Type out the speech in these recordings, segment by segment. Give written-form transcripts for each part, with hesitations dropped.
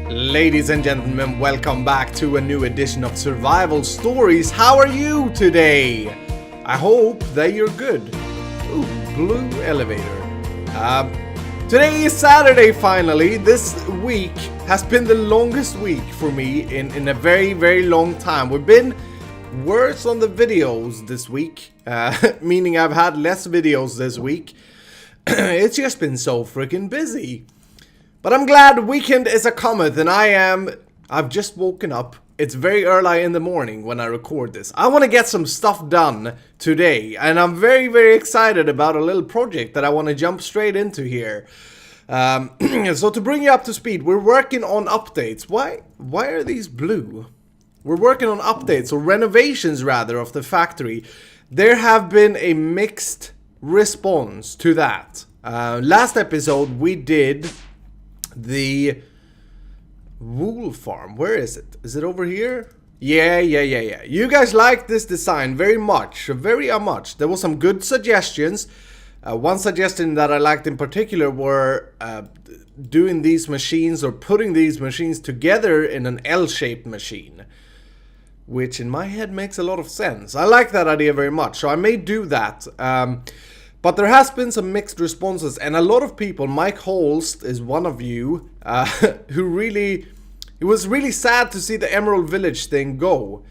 Ladies and gentlemen, welcome back to a new edition of Survival Stories. How are you today? I hope that you're good. Ooh, blue elevator. Today is Saturday finally. This week has been the longest week for me in a very, very long time. We've been worse on the videos this week, meaning I've had less videos this week. It's just been so freaking busy. But I'm glad weekend is a cometh, and I've just woken up. It's very early in the morning when I record this. I want to get some stuff done today, and I'm very, very excited about a little project that I want to jump straight into here. So to bring you up to speed, we're working on updates. Why are these blue? We're working on updates, or renovations rather, of the factory. There have been a mixed response to that. Last episode we did the wool farm. Where is it? Is it over here? Yeah. You guys like this design very much. Very much. There was some good suggestions. One suggestion that I liked in particular were doing these machines or putting these machines together in an L-shaped machine, which in my head makes a lot of sense. I like that idea very much, so I may do that. But there has been some mixed responses, and a lot of people, Mike Holst is one of you, it was really sad to see the Emerald Village thing go.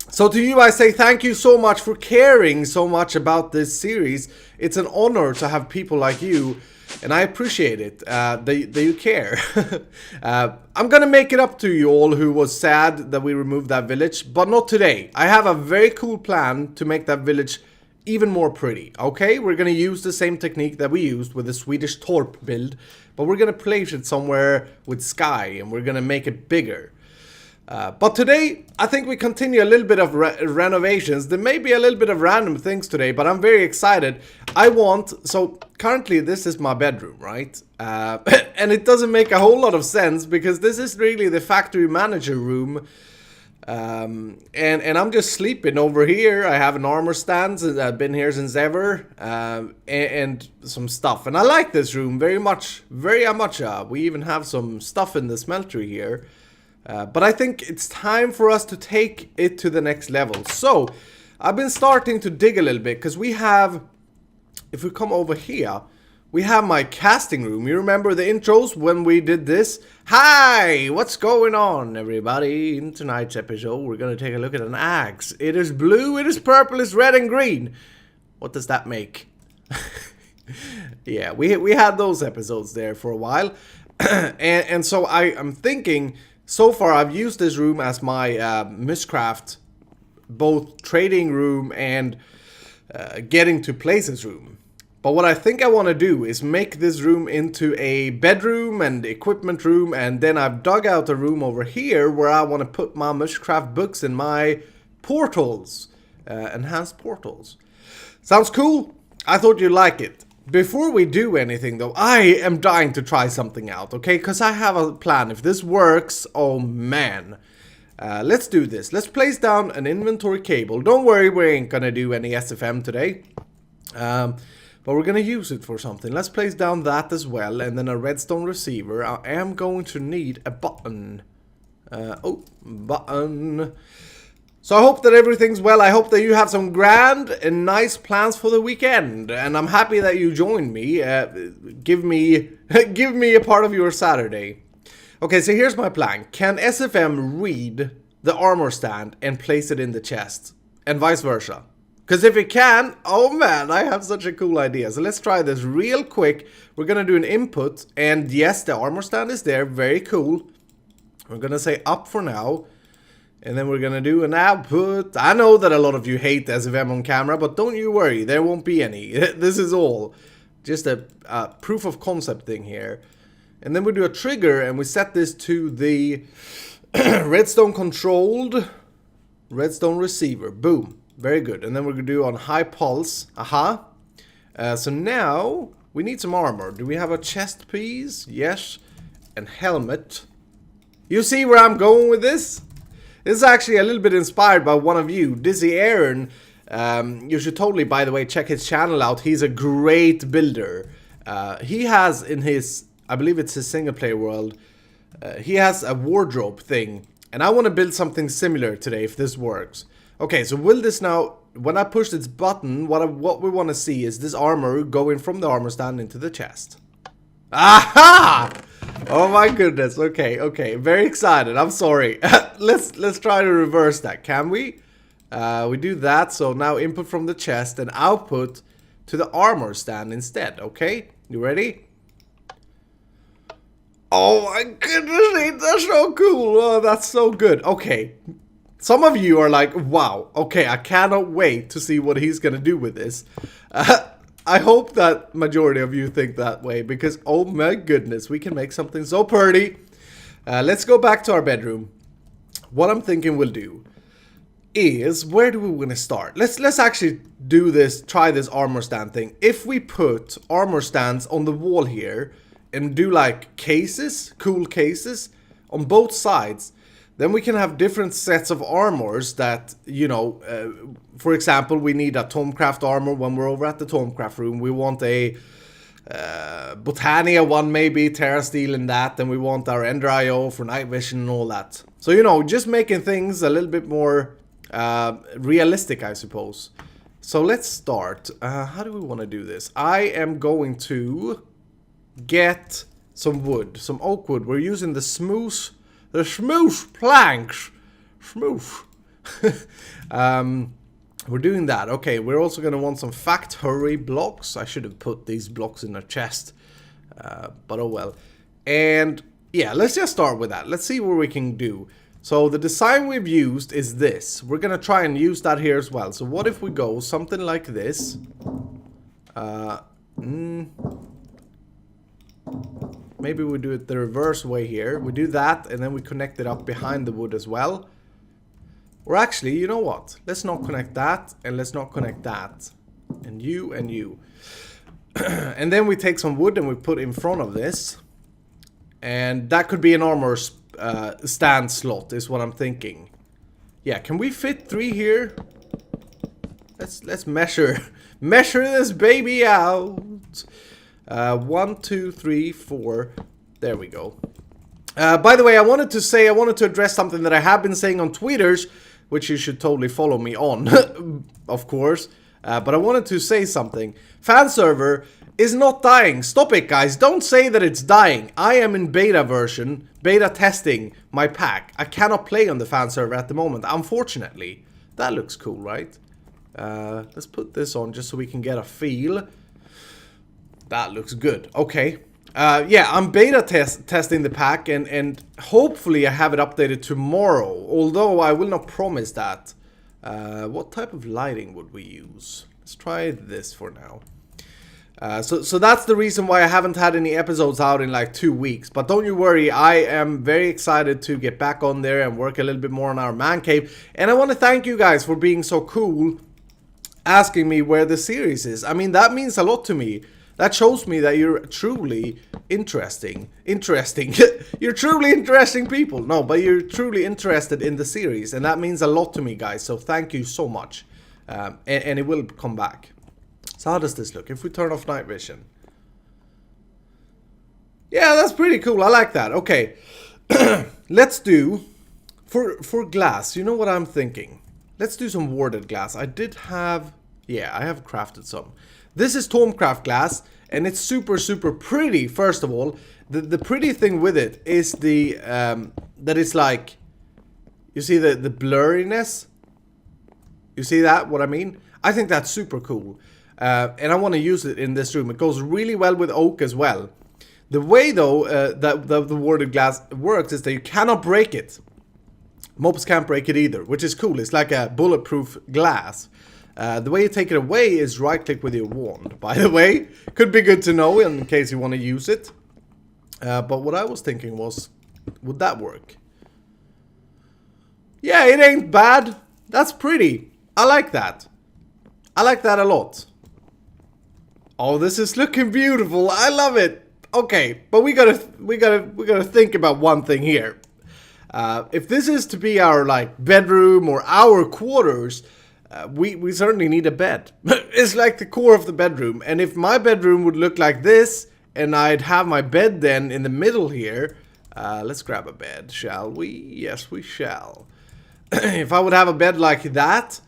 So to you I say thank you so much for caring so much about this series. It's an honor to have people like you, and I appreciate it, that you care. I'm gonna make it up to you all who was sad that we removed that village, but not today. I have a very cool plan to make that village even more pretty. Okay, we're gonna use the same technique that we used with the Swedish Torp build, but we're gonna place it somewhere with sky, and we're gonna make it bigger. But today, I think we continue a little bit of renovations. There may be a little bit of random things today, but I'm very excited. So currently this is my bedroom, right? And it doesn't make a whole lot of sense because this is really the factory manager room. And I'm just sleeping over here. I have an armor stand. I've been here since ever, and some stuff. And I like this room very much, very much. We even have some stuff in the smeltery here. But I think it's time for us to take it to the next level. So I've been starting to dig a little bit because we have, if we come over here, we have my casting room. You remember the intros when we did this? Hi! What's going on, everybody? In tonight's episode, we're going to take a look at an axe. It is blue, it is purple, it's red and green. What does that make? Yeah, we had those episodes there for a while. and so I'm thinking, so far I've used this room as my BiblioCraft, both trading room and getting to places room. But what I think I want to do is make this room into a bedroom and equipment room, and then I've dug out a room over here where I want to put my BiblioCraft books and my portals, enhanced portals. Sounds cool? I thought you'd like it. Before we do anything though, I am dying to try something out, okay? Because I have a plan. If this works, oh man. Let's do this. Let's place down an inventory cable. Don't worry, we ain't gonna do any SFM today. But we're gonna use it for something. Let's place down that as well, and then a redstone receiver. I am going to need a button. Button. So I hope that everything's well. I hope that you have some grand and nice plans for the weekend, and I'm happy that you joined me. Give me a part of your Saturday. Okay, so here's my plan. Can SFM read the armor stand and place it in the chest, and vice versa? Because if it can, oh man, I have such a cool idea. So let's try this real quick. We're going to do an input. And yes, the armor stand is there. Very cool. We're going to say up for now. And then we're going to do an output. I know that a lot of you hate SFM on camera, but don't you worry. There won't be any. This is all just a proof of concept thing here. And then we do a trigger and we set this to the redstone controlled redstone receiver. Boom. Very good. And then we're going to do on high pulse. Aha. So now we need some armor. Do we have a chest piece? Yes. And helmet. You see where I'm going with this? This is actually a little bit inspired by one of you, Dizzy Aaron. You should totally, by the way, check his channel out. He's a great builder. He has in his, I believe it's his single player world, he has a wardrobe thing. And I want to build something similar today if this works. Okay, so will this now, when I push this button, what we want to see is this armor going from the armor stand into the chest. Aha! Oh my goodness. Okay, okay. Very excited. I'm sorry. Let's try to reverse that. Can we? We do that. So now input from the chest and output to the armor stand instead. Okay? You ready? Oh my goodness, that's so cool. Oh, that's so good. Okay. Some of you are like, wow. Okay, I cannot wait to see what he's going to do with this. I hope that majority of you think that way because, oh my goodness, we can make something so pretty. Let's go back to our bedroom. What I'm thinking we'll do is, where do we want to start? Let's actually do this, try this armor stand thing. If we put armor stands on the wall here and do like cases, cool cases on both sides, then we can have different sets of armors that, you know, for example, we need a CoFHCore armor when we're over at the CoFHCore room. We want a Botania one maybe, Terra Steel in that, and we want our Ender IO for night vision and all that. So, you know, just making things a little bit more realistic, I suppose. So let's start. How do we want to do this? I am going to get some wood, some oak wood. We're using the smooth planks. Smooth. We're doing that. Okay, we're also going to want some factory blocks. I should have put these blocks in a chest. But oh well. And yeah, let's just start with that. Let's see what we can do. So the design we've used is this. We're going to try and use that here as well. So what if we go something like this? Maybe we do it the reverse way here. We do that and then we connect it up behind the wood as well. Or actually, you know what? Let's not connect that and let's not connect that. And you and you. And then we take some wood and we put in front of this. And that could be an armor stand slot is what I'm thinking. Yeah, can we fit 3 here? Let's measure this baby out. 1, 2, 3, 4. There we go. By the way, I wanted to address something that I have been saying on Twitters, which you should totally follow me on, of course. But I wanted to say something. Fan server is not dying. Stop it, guys. Don't say that it's dying. I am in beta version, beta testing my pack. I cannot play on the fan server at the moment, unfortunately. That looks cool, right? Let's put this on just so we can get a feel. That looks good. Okay. Yeah, I'm beta testing the pack and hopefully I have it updated tomorrow. Although I will not promise that. What type of lighting would we use? Let's try this for now. So that's the reason why I haven't had any episodes out in like 2 weeks. But don't you worry, I am very excited to get back on there and work a little bit more on our man cave. And I want to thank you guys for being so cool, asking me where the series is. I mean, that means a lot to me. That shows me that you're truly interesting. You're truly interesting people. No, but you're truly interested in the series. And that means a lot to me, guys. So thank you so much. And it will come back. So how does this look? If we turn off night vision. Yeah, that's pretty cool. I like that. Okay. Let's do... For glass, you know what I'm thinking? Let's do some warded glass. I did have... Yeah, I have crafted some. This is CodeChickenCore glass, and it's super, super pretty, first of all. The pretty thing with it is the, that it's like, you see the blurriness? You see that, what I mean? I think that's super cool. And I want to use it in this room. It goes really well with oak as well. The way, though, that the warded glass works is that you cannot break it. Mobs can't break it either, which is cool. It's like a bulletproof glass. The way you take it away is right-click with your wand. By the way, could be good to know in case you want to use it. But what I was thinking was, would that work? Yeah, it ain't bad. That's pretty. I like that. I like that a lot. Oh, this is looking beautiful. I love it. Okay, but we gotta think about one thing here. If this is to be our like bedroom or our quarters. We certainly need a bed. It's like the core of the bedroom. And if my bedroom would look like this, and I'd have my bed then in the middle here, Let's grab a bed, shall we? Yes, we shall. If I would have a bed like that,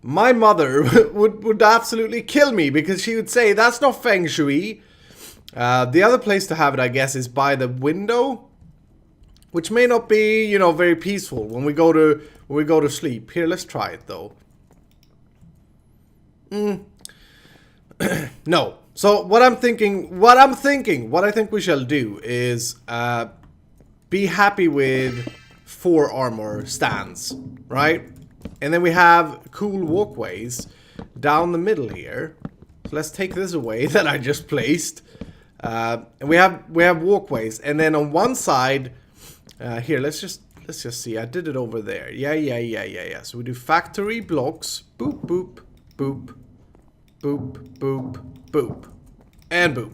my mother would absolutely kill me because she would say, that's not feng shui. The other place to have it, I guess, is by the window, which may not be, you know, very peaceful when we go to sleep. Here, let's try it though. No. So what I think we shall do is be happy with 4 armor stands, right? And then we have cool walkways down the middle here. So let's take this away that I just placed. And we have walkways, and then on one side, here let's just see. I did it over there. Yeah. So we do factory blocks. Boop boop boop boop boop boop and boop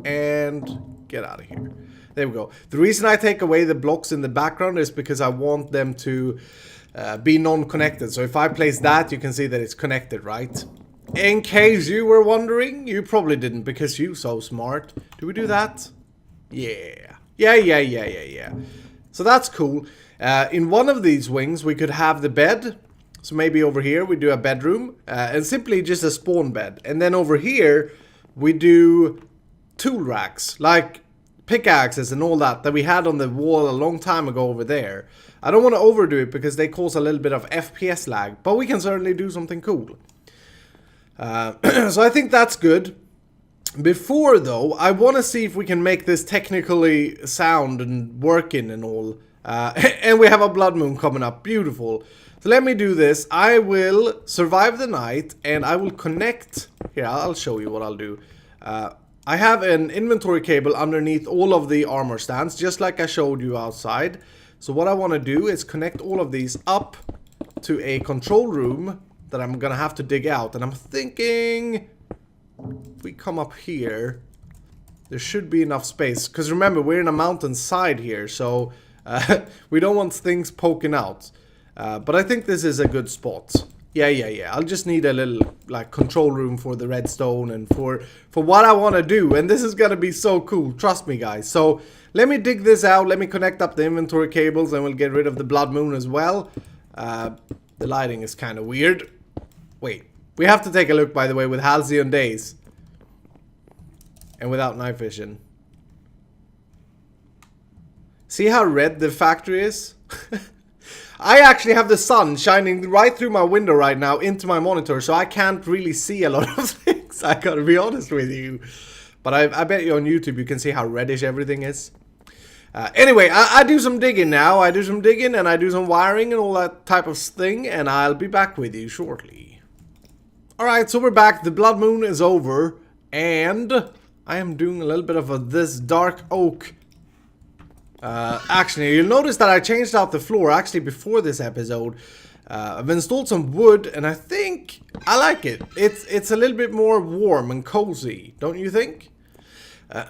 and get out of here. There we go. The reason I take away the blocks in the background is because I want them to be non-connected. So if I place that, you can see that it's connected, right? In case you were wondering, you probably didn't because you're so smart. Do we do that? Yeah. So that's cool. In one of these wings, we could have the bed. So maybe over here we do a bedroom and simply just a spawn bed. And then over here we do tool racks like pickaxes and all that we had on the wall a long time ago over there. I don't want to overdo it because they cause a little bit of FPS lag, but we can certainly do something cool. So I think that's good. Before though, I want to see if we can make this technically sound and working and all. And we have a blood moon coming up. Beautiful. So let me do this. I will survive the night and I will connect. Here, I'll show you what I'll do. I have an inventory cable underneath all of the armor stands, just like I showed you outside. So what I want to do is connect all of these up to a control room that I'm gonna have to dig out. And I'm thinking if we come up here, there should be enough space. Because remember, we're in a mountainside here, so we don't want things poking out. But I think this is a good spot. Yeah. I'll just need a little like control room for the redstone and for what I want to do. And this is gonna be so cool. Trust me, guys. So let me dig this out. Let me connect up the inventory cables, and we'll get rid of the blood moon as well. The lighting is kind of weird. Wait, we have to take a look, by the way, with halcyon days and without night vision. See how red the factory is? I actually have the sun shining right through my window right now into my monitor, so I can't really see a lot of things. I gotta be honest with you. But I bet you on YouTube you can see how reddish everything is. Anyway, I do some digging now. I do some digging and I do some wiring and all that type of thing, and I'll be back with you shortly. Alright, so we're back. The blood moon is over, and I am doing a little bit of this dark oak. Actually, you'll notice that I changed out the floor actually before this episode. I've installed some wood, and I think I like it. It's a little bit more warm and cozy, don't you think?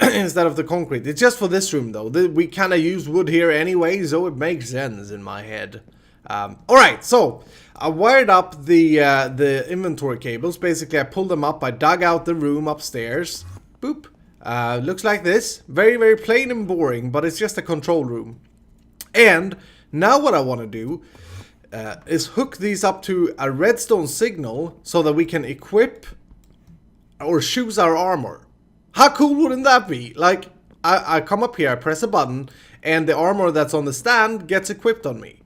Instead of the concrete. It's just for this room though. We kind of use wood here anyway, so it makes sense in my head. Alright, so I wired up the inventory cables. Basically, I pulled them up. I dug out the room upstairs. Boop. Looks like this. Very, very plain and boring, but it's just a control room. And now what I want to do is hook these up to a redstone signal so that we can equip or choose our armor. How cool wouldn't that be? Like, I come up here, I press a button, and the armor that's on the stand gets equipped on me.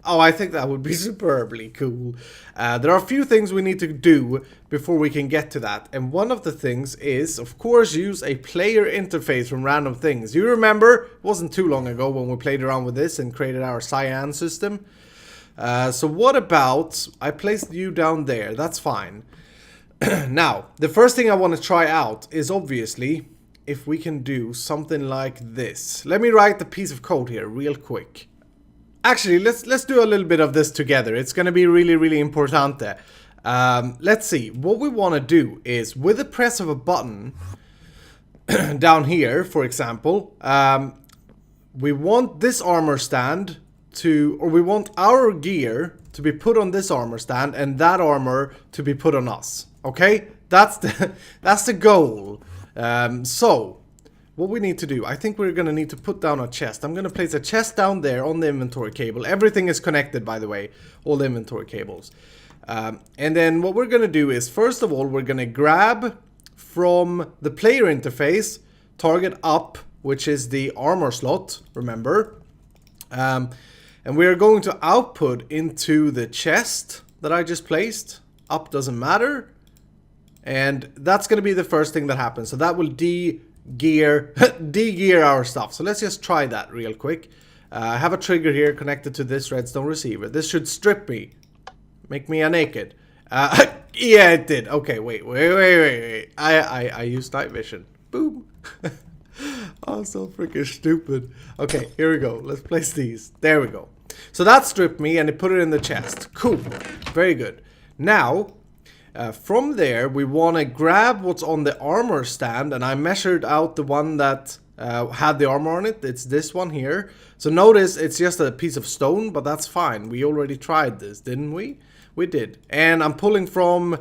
Oh, I think that would be superbly cool. There are a few things we need to do before we can get to that. And one of the things is, of course, use a player interface from random things. You remember, it wasn't too long ago when we played around with this and created our cyan system. So what about, I placed you down there, that's fine. Now, the first thing I want to try out is obviously if we can do something like this. Let me write the piece of code here real quick. Actually, let's do a little bit of this together. It's going to be really, really importante. Let's see. What we want to do is, with the press of a button down here, for example, we want this armor stand to, or we want our gear to be put on this armor stand and that armor to be put on us. Okay? That's the goal. So what we need to do, I think we're going to need to put down a chest. I'm going to place a chest down there on the inventory cable. Everything is connected, by the way, all the inventory cables. And then what we're going to do is, first of all, we're going to grab from the player interface, target up, which is the armor slot, remember. And we're going to output into the chest that I just placed. Up doesn't matter. And that's going to be the first thing that happens. So that will de-gear our stuff. So let's just try that real quick. I have a trigger here connected to this redstone receiver. This should strip me. Make me a naked. Yeah, it did. Okay, wait. I used night vision. Boom. Oh, so freaking stupid. Okay, here we go. Let's place these. There we go. So that stripped me and it put it in the chest. Cool. Very good. Now, from there, we want to grab what's on the armor stand. And I measured out the one that had the armor on it. It's this one here. So notice it's just a piece of stone, but that's fine. We already tried this, didn't we? We did. And I'm pulling from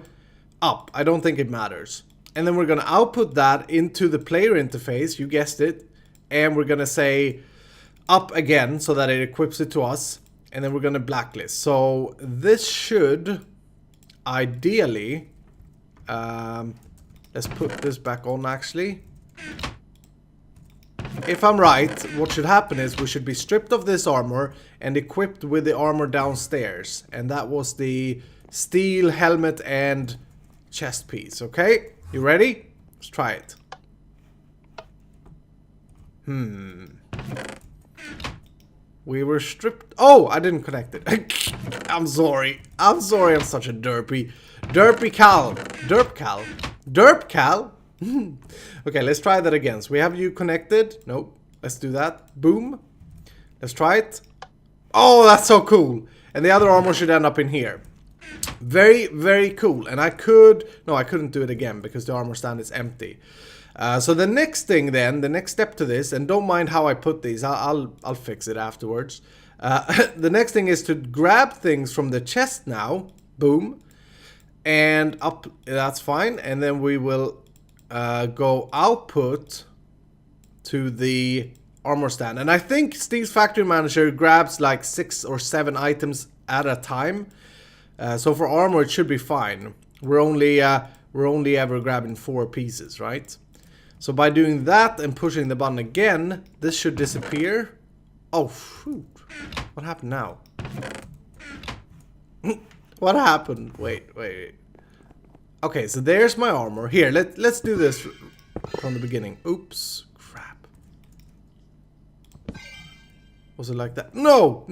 up. I don't think it matters. And then we're going to output that into the player interface. You guessed it. And we're going to say up again so that it equips it to us. And then we're going to blacklist. So this should ideally... let's put this back on actually. If I'm right, what should happen is we should be stripped of this armor and equipped with the armor downstairs. And that was the steel helmet and chest piece, okay? You ready? Let's try it. We were stripped. Oh, I didn't connect it. I'm sorry. I'm sorry I'm such a derpy. Derp cal. Okay, let's try that again. So we have you connected. Nope. Let's do that. Boom. Let's try it. Oh, that's so cool. And the other armor should end up in here. Very, very cool. And I could... No, I couldn't do it again because the armor stand is empty. So the next thing then, the next step to this, and don't mind how I put these. I'll fix it afterwards. The next thing is to grab things from the chest now. Boom. And up... That's fine. And then we will... go output to the armor stand. And I think Steve's Factory Manager grabs like 6 or 7 items at a time. So for armor it should be fine. We're only ever grabbing 4 pieces, right? So by doing that and pushing the button again, this should disappear. Oh, shoot. What happened now? What happened? Wait. Okay, so there's my armor. Here, let's do this from the beginning. Oops, crap. Was it like that? No,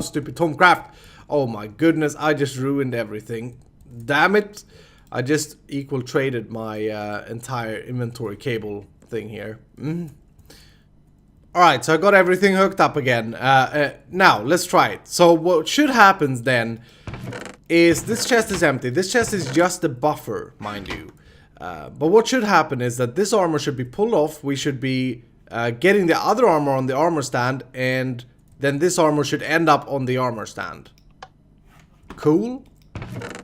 stupid Tomcraft. Oh my goodness, I just ruined everything. Damn it. I just equal traded my entire inventory cable thing here. Alright, so I got everything hooked up again. Now, let's try it. So what should happen then is this chest is empty. This chest is just a buffer, mind you. But what should happen is that this armor should be pulled off. We should be getting the other armor on the armor stand. And then this armor should end up on the armor stand. Cool.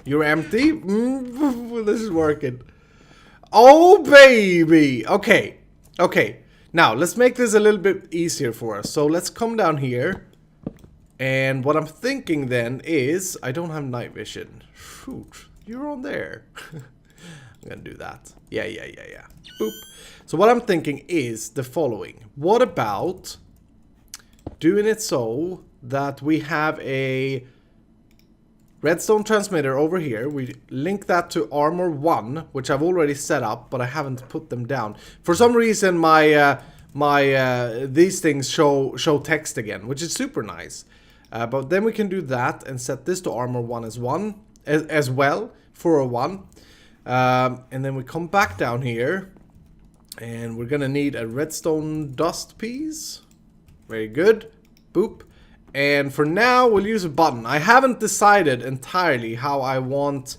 You're empty. This is working. Oh, baby. Okay. Now, let's make this a little bit easier for us. So let's come down here. And what I'm thinking then is... I don't have night vision. Shoot. You're on there. I'm gonna do that. Yeah. Boop. So what I'm thinking is the following. What about doing it so that we have a redstone transmitter over here. We link that to armor 1, which I've already set up, but I haven't put them down. For some reason, my these things show text again, which is super nice. But then we can do that and set this to armor 1 as well for a 1. And then we come back down here, and we're gonna need a redstone dust piece. Very good. Boop. And for now, we'll use a button. I haven't decided entirely how I want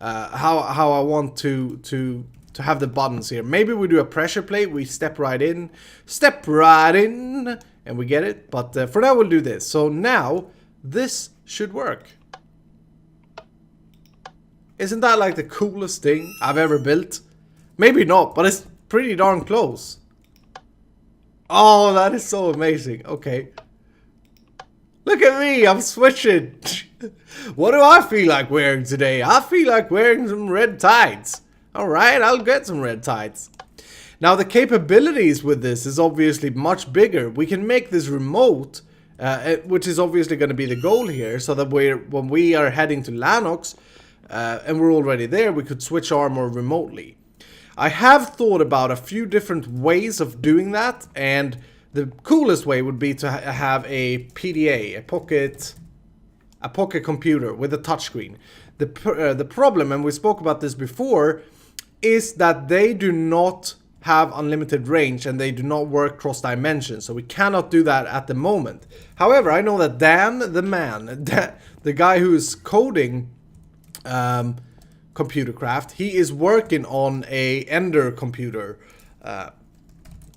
how I want to have the buttons here. Maybe we do a pressure plate. We step right in, and we get it. But for now, we'll do this. So now, this should work. Isn't that like the coolest thing I've ever built? Maybe not, but it's pretty darn close. Oh, that is so amazing. Okay. Look at me, I'm switching. What do I feel like wearing today? I feel like wearing some red tights. Alright, I'll get some red tights. Now the capabilities with this is obviously much bigger. We can make this remote, which is obviously going to be the goal here, so that when we are heading to Lanox, and we're already there, we could switch armor remotely. I have thought about a few different ways of doing that, and the coolest way would be to have a PDA, a pocket computer with a touchscreen. The problem, and we spoke about this before, is that they do not have unlimited range and they do not work cross dimensions, so we cannot do that at the moment. However, I know that Dan, the guy who is coding ComputerCraft, he is working on a Ender computer,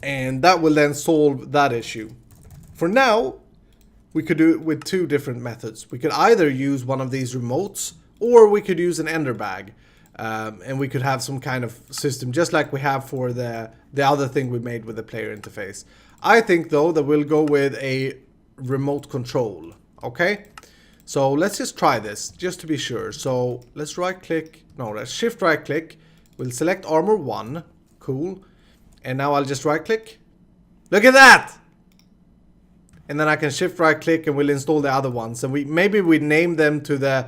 and that will then solve that issue. For now, we could do it with two different methods. We could either use one of these remotes, or we could use an Ender bag, and we could have some kind of system just like we have for the other thing we made with the player interface. I think though that we'll go with a remote control. Okay, so let's just try this just to be sure. So let's let's shift right click. We'll select armor 1. Cool. And now I'll just right click. Look at that! And then I can shift right click and we'll install the other ones. And maybe we name them to the...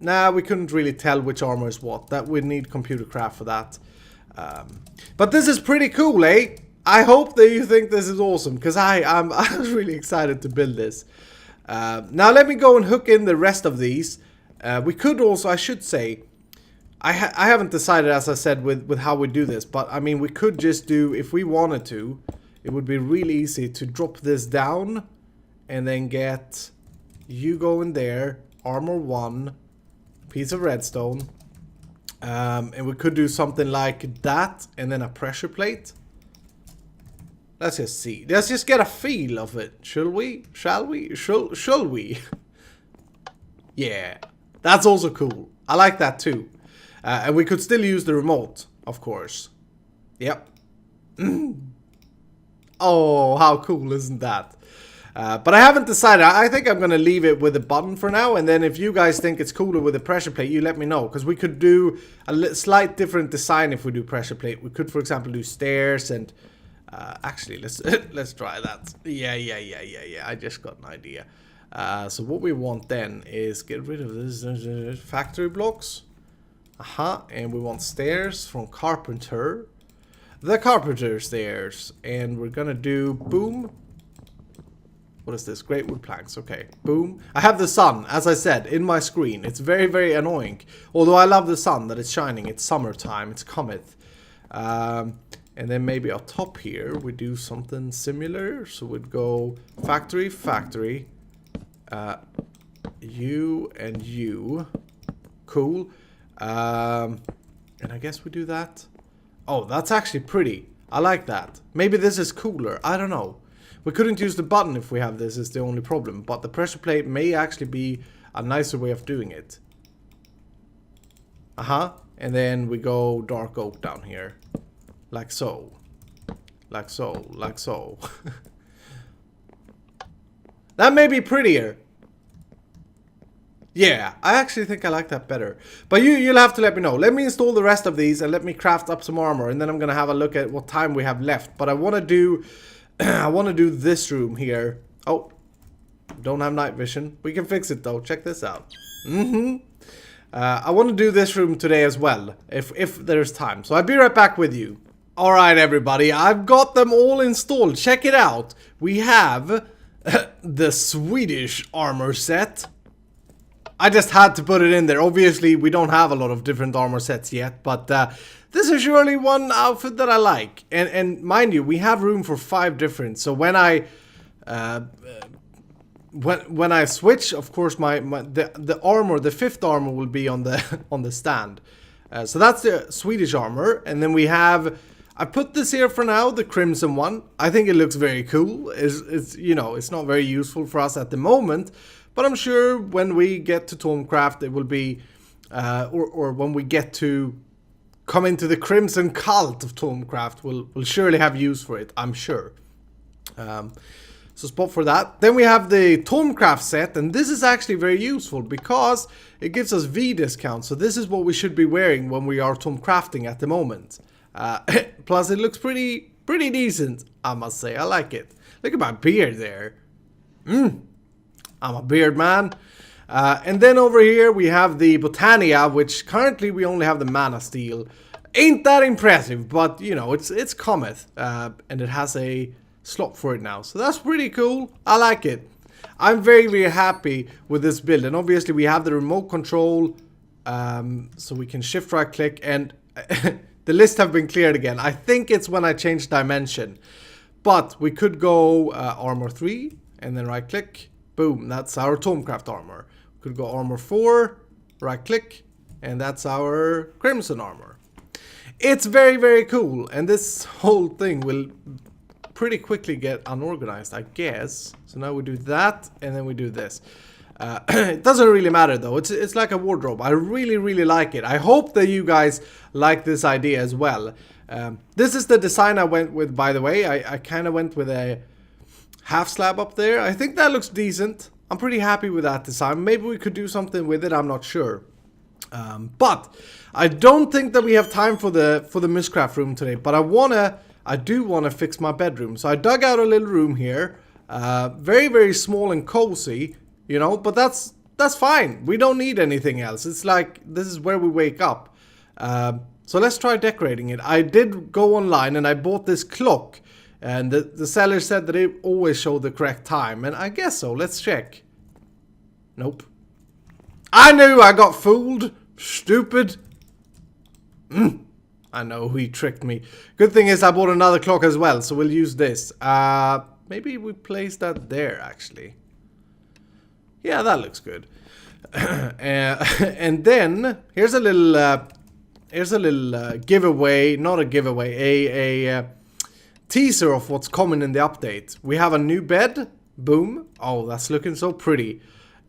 nah, we couldn't really tell which armor is what. That would need ComputerCraft for that. But this is pretty cool, eh? I hope that you think this is awesome, because I was really excited to build this. Now let me go and hook in the rest of these. We could also, I should say, I haven't decided, as I said, with how we do this, but I mean, we could just do, if we wanted to, it would be really easy to drop this down and then get you going there, armor 1, piece of redstone, and we could do something like that and then a pressure plate. Let's just see. Let's just get a feel of it. Shall we? Shall we? Shall we? Yeah. That's also cool. I like that too. And we could still use the remote, of course. Yep. Oh, how cool isn't that? But I haven't decided. I think I'm going to leave it with a button for now. And then if you guys think it's cooler with a pressure plate, you let me know. Because we could do a slight different design if we do pressure plate. We could, for example, do stairs and... actually, let's try that. Yeah. I just got an idea. So what we want then is get rid of this factory blocks. And we want stairs from Carpenter. The Carpenter stairs. And we're gonna do boom. What is this? Great wood planks. Okay, boom. I have the sun, as I said, in my screen. It's very, very annoying. Although I love the sun that it's shining. It's summertime. It's cometh. And then maybe on top here, we do something similar. So we'd go factory, you and you. Cool. And I guess we do that. Oh, that's actually pretty. I like that. Maybe this is cooler. I don't know. We couldn't use the button if we have this, is the only problem. But the pressure plate may actually be a nicer way of doing it. And then we go dark oak down here. Like so. Like so. Like so. That may be prettier. Yeah, I actually think I like that better. But you'll have to let me know. Let me install the rest of these and let me craft up some armor. And then I'm going to have a look at what time we have left. But I want to do... I want to do this room here. Oh. Don't have night vision. We can fix it though. Check this out. I want to do this room today as well. If there's time. So I'll be right back with you. Alright everybody, I've got them all installed. Check it out. We have the Swedish armor set. I just had to put it in there. Obviously, we don't have a lot of different armor sets yet, but this is surely one outfit that I like. And mind you, we have room for 5 different. So when I switch, of course, the armor, the 5th armor will be on the on the stand. So that's the Swedish armor, and then we have. I put this here for now, the crimson one. I think it looks very cool. It's you know, it's not very useful for us at the moment, but I'm sure when we get to Tomcraft it will be, or when we get to come into the crimson cult of Tomecraft will surely have use for it, I'm sure. So spot for that. Then we have the Tomecraft set, and this is actually very useful because it gives us V discount. So this is what we should be wearing when we are Tomecrafting at the moment. Plus it looks pretty decent, I must say. I like it. Look at my beard there. I'm a beard man. And then over here we have the Botania, which currently we only have the mana steel. Ain't that impressive, but you know, it's Comet, and it has a slot for it now, so that's pretty cool. I like it. I'm very happy with this build, and obviously we have the remote control, so we can shift right click, and the list have been cleared again. I think it's when I changed dimension, but we could go armor 3 and then right click, boom, that's our Tomecraft armor. We could go armor 4, right click, and that's our crimson armor. It's very cool, and this whole thing will pretty quickly get unorganized, I guess. So now we do that, and then we do this. It doesn't really matter though. It's like a wardrobe. I really like it. I hope that you guys like this idea as well. This is the design I went with, by the way. I kind of went with a half slab up there. I think that looks decent. I'm pretty happy with that design. Maybe we could do something with it. I'm not sure. But I don't think that we have time for the Miscraft room today. But I do want to fix my bedroom. So I dug out a little room here. Very small and cozy, you know, but that's fine. We don't need anything else. It's like, this is where we wake up. So let's try decorating it. I did go online and I bought this clock. And the seller said that it always showed the correct time. And I guess so. Let's check. Nope. I knew I got fooled. Stupid. I know he tricked me. Good thing is I bought another clock as well, so we'll use this. Maybe we place that there, actually. Yeah, that looks good. And then here's a little giveaway, not a giveaway, a teaser of what's coming in the update. We have a new bed. Boom. Oh, that's looking so pretty.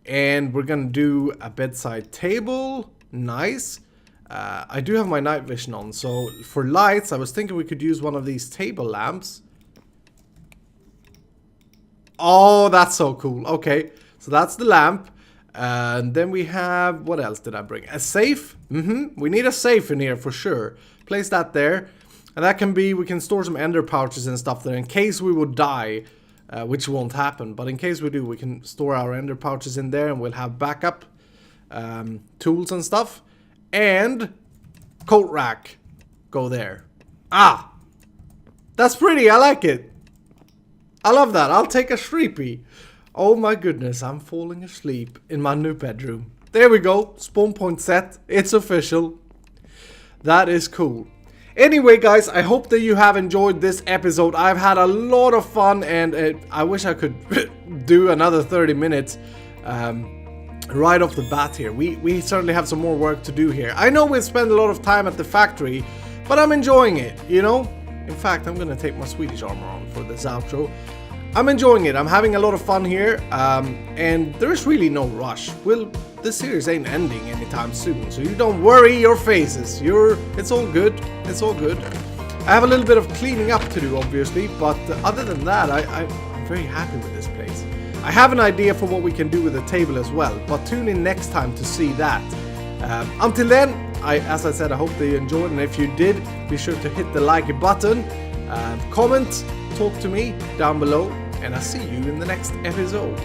And we're gonna do a bedside table. Nice. I do have my night vision on, so for lights, I was thinking we could use one of these table lamps. Oh, that's so cool. Okay, so that's the lamp. And then we have, what else did I bring? A safe. We need a safe in here for sure. Place that there. And that can be, we can store some ender pouches and stuff there in case we would die, which won't happen. But in case we do, we can store our ender pouches in there and we'll have backup tools and stuff. And coat rack, go there. Ah, that's pretty. I like it. I love that. I'll take a sleepy. Oh my goodness, I'm falling asleep in my new bedroom. There we go. Spawn point set. It's official. That is cool. Anyway, guys, I hope that you have enjoyed this episode. I've had a lot of fun, and I wish I could do another 30 minutes. Right off the bat here. We certainly have some more work to do here. I know we spend a lot of time at the factory, but I'm enjoying it, you know? In fact, I'm gonna take my Swedish armor on for this outro. I'm enjoying it. I'm having a lot of fun here, and there's really no rush. This series ain't ending anytime soon, so you don't worry your faces. It's all good. It's all good. I have a little bit of cleaning up to do, obviously, but other than that, I'm very happy with this place. I have an idea for what we can do with the table as well, but tune in next time to see that. Until then, as I said, I hope that you enjoyed, and if you did, be sure to hit the like button, comment, talk to me down below, and I'll see you in the next episode.